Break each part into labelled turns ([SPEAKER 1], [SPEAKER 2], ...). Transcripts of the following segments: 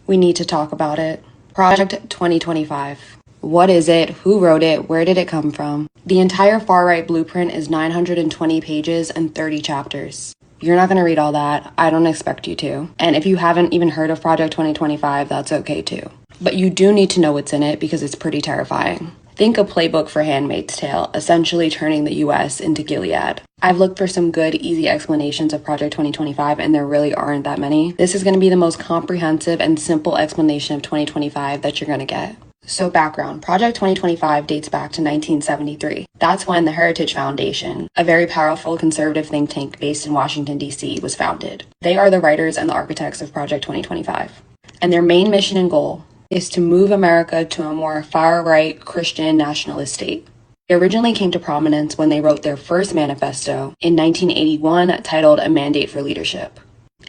[SPEAKER 1] We need to talk about it. Project 2025. What is it? Who wrote it? Where did it come from? The entire far-right blueprint is 920 pages and 30 chapters. You're not going to read all that. I don't expect you to. And if you haven't even heard of Project 2025, that's okay too. But you do need to know what's in it because it's pretty terrifying. Think a playbook for Handmaid's Tale, essentially turning the US into Gilead. I've looked for some good, easy explanations of Project 2025, and there really aren't that many. This is going to be the most comprehensive and simple explanation of 2025 that you're going to get. So background, Project 2025 dates back to 1973. That's when the Heritage Foundation, a very powerful conservative think tank based in Washington, D.C., was founded. They are the writers and the architects of Project 2025. And their main mission and goal is to move America to a more far-right Christian nationalist state. They originally came to prominence when they wrote their first manifesto in 1981 titled A Mandate for Leadership.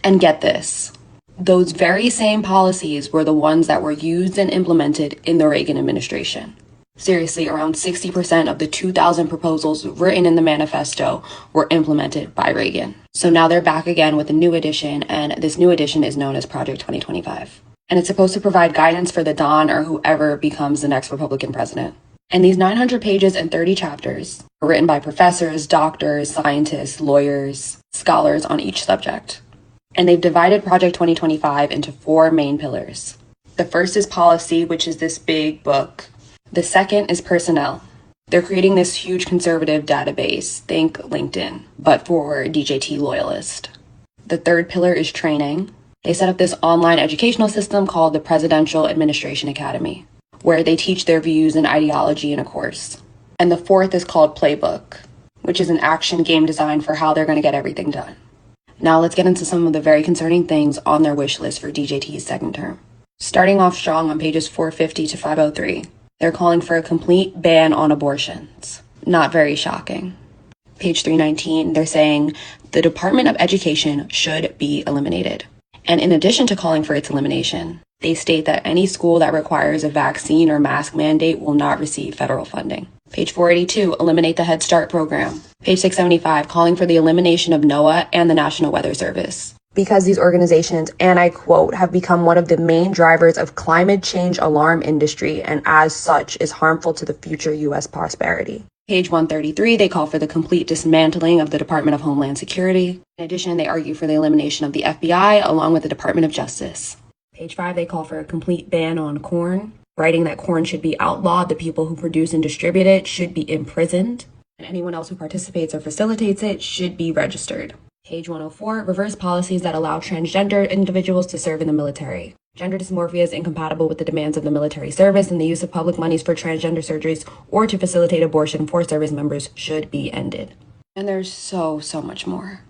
[SPEAKER 1] And get this. Those very same policies were the ones that were used and implemented in the Reagan administration. Seriously, around 60% of the 2,000 proposals written in the manifesto were implemented by Reagan. So now they're back again with a new edition, and this new edition is known as Project 2025. And it's supposed to provide guidance for the Don or whoever becomes the next Republican president. And these 900 pages and 30 chapters are written by professors, doctors, scientists, lawyers, scholars on each subject. And they've divided Project 2025 into 4 main pillars. The first is policy, which is this big book. The second is personnel. They're creating this huge conservative database, think LinkedIn, but for DJT loyalists. The third pillar is training. They set up this online educational system called the Presidential Administration Academy, where they teach their views and ideology in a course. And the fourth is called Playbook, which is an action game designed for how they're going to get everything done. Now let's get into some of the very concerning things on their wish list for DJT's second term. Starting off strong on pages 450 to 503, they're calling for a complete ban on abortions. Not very shocking. Page 319, they're saying the Department of Education should be eliminated. And in addition to calling for its elimination, they state that any school that requires a vaccine or mask mandate will not receive federal funding. Page 482, eliminate the Head Start program. Page 675, calling for the elimination of NOAA and the National Weather Service. Because these organizations, and I quote, have become one of the main drivers of climate change alarm industry and as such is harmful to the future U.S. prosperity. Page 133, they call for the complete dismantling of the Department of Homeland Security. In addition, they argue for the elimination of the FBI along with the Department of Justice. Page 5, they call for a complete ban on corn, writing that corn should be outlawed, the people who produce and distribute it should be imprisoned, and anyone else who participates or facilitates it should be registered. Page 104, reverse policies that allow transgender individuals to serve in the military. Gender dysmorphia is incompatible with the demands of the military service, and the use of public monies for transgender surgeries or to facilitate abortion for service members should be ended. And there's so much more,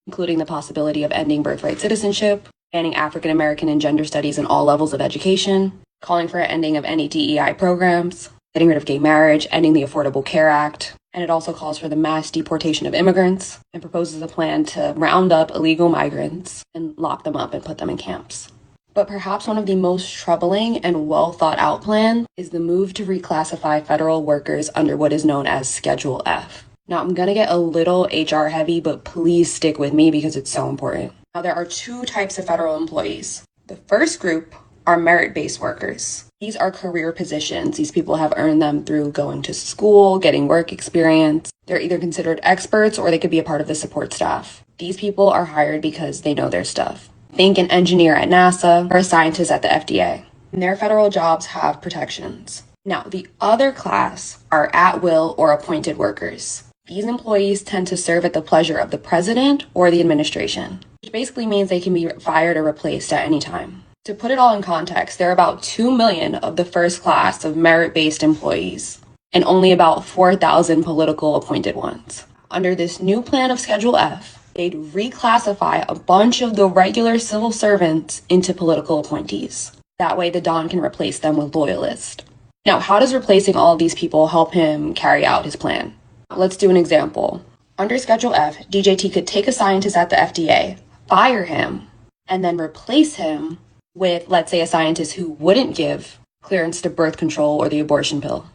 [SPEAKER 1] including the possibility of ending birthright citizenship, banning African American and gender studies in all levels of education, calling for an ending of any DEI programs, getting rid of gay marriage, ending the Affordable Care Act, and it also calls for the mass deportation of immigrants and proposes a plan to round up illegal migrants and lock them up and put them in camps. But perhaps one of the most troubling and well thought out plans is the move to reclassify federal workers under what is known as Schedule F. Now, I'm going to get a little HR heavy, but please stick with me because it's so important. Now, there are 2 types of federal employees. The first group are merit-based workers. These are career positions. These people have earned them through going to school, getting work experience. They're either considered experts or they could be a part of the support staff. These people are hired because they know their stuff. Think an engineer at NASA or a scientist at the FDA. And their federal jobs have protections. Now, the other class are at-will or appointed workers. These employees tend to serve at the pleasure of the president or the administration, which basically means they can be fired or replaced at any time. To put it all in context, there are about 2 million of the first class of merit-based employees and only about 4,000 political appointed ones. Under this new plan of Schedule F, they'd reclassify a bunch of the regular civil servants into political appointees. That way the Don can replace them with loyalists. Now, how does replacing all of these people help him carry out his plan? Let's do an example. Under Schedule F, DJT could take a scientist at the FDA, fire him, and then replace him with, let's say, a scientist who wouldn't give clearance to birth control or the abortion pill,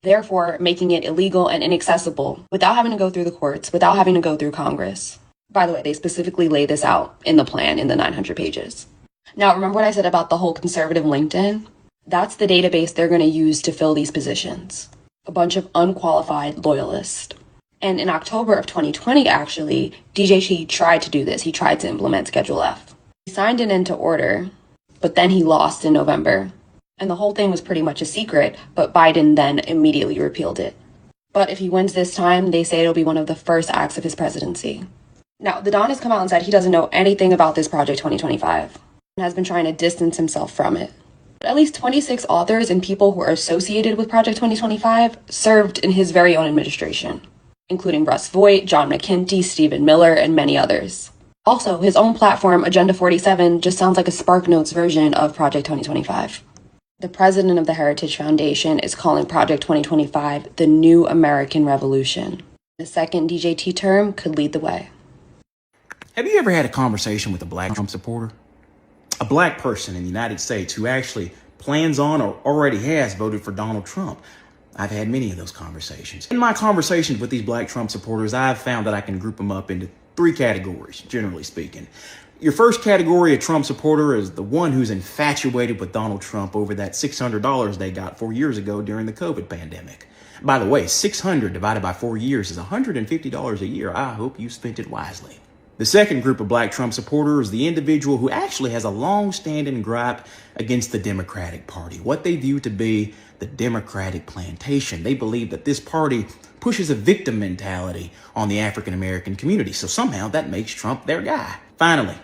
[SPEAKER 1] therefore making it illegal and inaccessible without having to go through the courts, without having to go through Congress. By the way, they specifically lay this out in the plan in the 900 pages. Now, remember what I said about the whole conservative LinkedIn? That's the database they're going to use to fill these positions. A bunch of unqualified loyalists. And in October of 2020, actually, DJT tried to do this. He tried to implement Schedule F. He signed it into order, but then he lost in November. And the whole thing was pretty much a secret, but Biden then immediately repealed it. But if he wins this time, they say it'll be one of the first acts of his presidency. Now, the Don has come out and said he doesn't know anything about this Project 2025 and has been trying to distance himself from it. At least 26 authors and people who are associated with Project 2025 served in his very own administration, including Russ Voigt, John McKinty, Stephen Miller, and many others. Also, his own platform, Agenda 47, just sounds like a SparkNotes version of Project 2025. The president of the Heritage Foundation is calling Project 2025 the New American Revolution. The second DJT term could lead the way.
[SPEAKER 2] Have you ever had a conversation with a black Trump supporter? A black person in the United States who actually plans on or already has voted for Donald Trump? I've had many of those conversations. In my conversations with these black Trump supporters, I've found that I can group them up into 3 categories, generally speaking. Your first category of Trump supporter is the one who's infatuated with Donald Trump over that $600 they got 4 years ago during the COVID pandemic. By the way, 600 divided by 4 years is $150 a year. I hope you spent it wisely. The second group of black Trump supporters is the individual who actually has a long-standing gripe against the Democratic Party, what they view to be the Democratic plantation. They believe that this party pushes a victim mentality on the African-American community, so somehow that makes Trump their guy. Finally,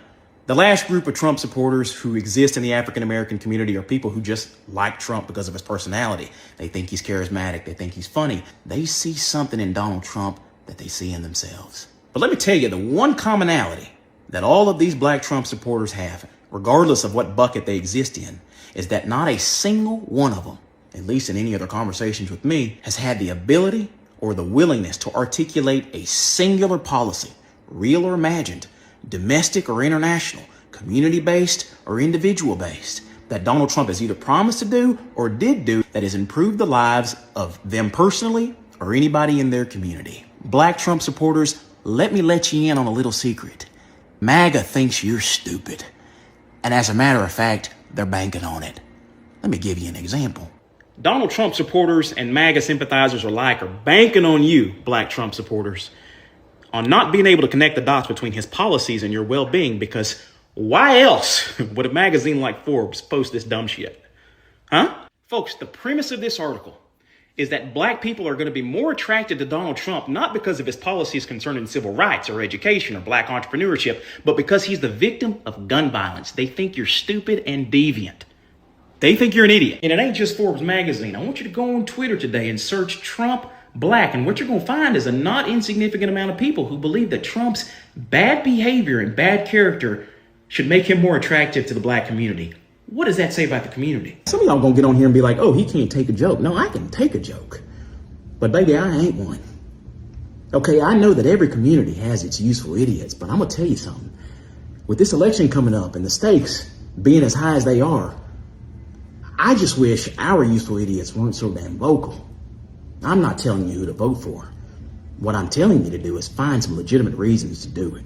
[SPEAKER 2] the last group of Trump supporters who exist in the African-American community are people who just like Trump because of his personality. They think he's charismatic. They think he's funny. They see something in Donald Trump that they see in themselves. But let me tell you, the one commonality that all of these black Trump supporters have, regardless of what bucket they exist in, is that not a single one of them, at least in any other conversations with me, has had the ability or the willingness to articulate a singular policy, real or imagined, domestic or international, community-based or individual-based, that Donald Trump has either promised to do or did do that has improved the lives of them personally or anybody in their community. Black Trump supporters, let me let you in on a little secret. MAGA thinks you're stupid. And as a matter of fact, they're banking on it. Let me give you an example. Donald Trump supporters and MAGA sympathizers alike are banking on you, black Trump supporters, on not being able to connect the dots between his policies and your well-being, because why else would a magazine like Forbes post this dumb shit? Huh? Folks, the premise of this article is that black people are going to be more attracted to Donald Trump, not because of his policies concerning civil rights or education or black entrepreneurship, but because he's the victim of gun violence. They think you're stupid and deviant. They think you're an idiot. And it ain't just Forbes magazine. I want you to go on Twitter today and search Trump Black. And what you're going to find is a not insignificant amount of people who believe that Trump's bad behavior and bad character should make him more attractive to the black community. What does that say about the community? Some of y'all going to get on here and be like, oh, he can't take a joke. No, I can take a joke. But baby, I ain't one. Okay, I know that every community has its useful idiots, but I'm going to tell you something. With this election coming up and the stakes being as high as they are, I just wish our useful idiots weren't so damn vocal. I'm not telling you who to vote for. What I'm telling you to do is find some legitimate reasons to do it.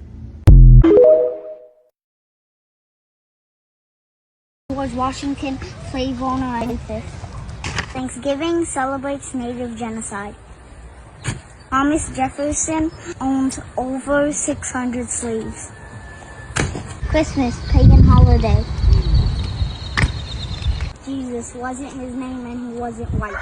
[SPEAKER 3] George Washington slave owner on 5th. Thanksgiving celebrates native genocide. Thomas Jefferson owned over 600 slaves. Christmas, pagan holiday. Jesus wasn't his name and he wasn't white.